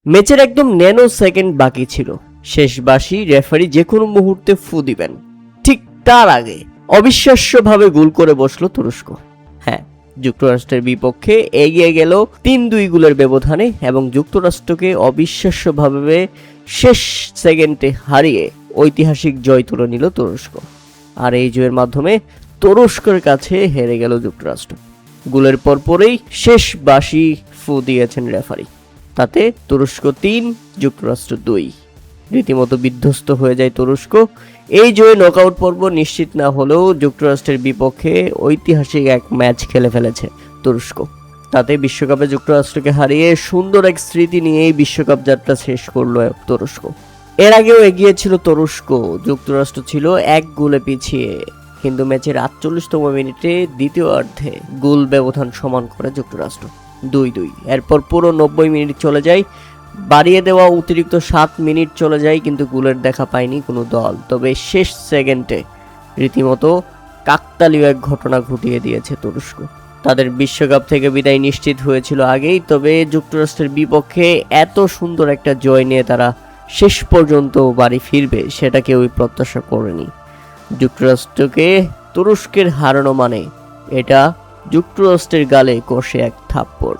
ম্যাচের একদম nano second বাকি ছিল, শেষ বাঁশি রেফারি যে কোনো মুহূর্তে ফু দিবেন। ঠিক তার আগে অবিশ্বাস্যভাবে গোল করে বসলো তুরস্ক। হ্যাঁ, যুক্তরাষ্ট্রের বিপক্ষে এগিয়ে গেল 3-2 গোলের ব্যবধানে এবং যুক্তরাষ্ট্রকে অবিশ্বাস্যভাবে শেষ সেকেন্ডে হারিয়ে ঐতিহাসিক জয় তুলে নিল তুরস্ক। আর এই জয়ের মাধ্যমে তুরস্কের কাছে হেরে গেল যুক্তরাষ্ট্র। গোলের পরপরেই শেষ বাঁশি ফু দিয়েছেন রেফারি। তাতে তুরস্ক 3, যুক্তরাষ্ট্র 2। রীতিমতো বিধ্বস্ত হয়ে যায় তুরস্ক। এই জয়ে নকআউট পর্ব নিশ্চিত না হলেও যুক্তরাষ্ট্রের বিপক্ষে ঐতিহাসিক এক ম্যাচ খেলে ফেলেছে তুরস্ক। তাতে বিশ্বকাপে যুক্তরাষ্ট্রকে হারিয়ে সুন্দর এক স্মৃতি নিয়েই বিশ্বকাপ যাত্রা শেষ করলো তুরস্ক। এর আগেও এগিয়েছিল তুরস্ক, যুক্তরাষ্ট্র ছিল 1 গোলে পিছিয়ে, কিন্তু ম্যাচের 48তম মিনিটে দ্বিতীয়ার্ধে গোল ব্যবধান সমান করে যুক্তরাষ্ট্র 2-2। এরপর পুরো 90 মিনিট চলে যায়, বাড়িয়ে দেওয়া অতিরিক্ত 7 মিনিট চলে যায়, কিন্তু গোলের দেখা পায়নি কোনো দল। তবে শেষ সেকেন্ডে রীতিমতো কাকতালীয় এক ঘটনা ঘটিয়ে দিয়েছে তুরস্ক। তাদের বিশ্বকাপ থেকে বিদায় নিশ্চিত হয়েছিল আগেই, তবে যুক্তরাষ্ট্রের বিপক্ষে এত সুন্দর একটা জয় নিয়ে তারা শেষ পর্যন্ত বাড়ি ফিরবে সেটা কেউই প্রত্যাশা করেনি। যুক্তরাষ্ট্রকে তুরস্কের হারানো মানে এটা যুক্তরাষ্ট্রের গালে কষে এক থাপ্পড়।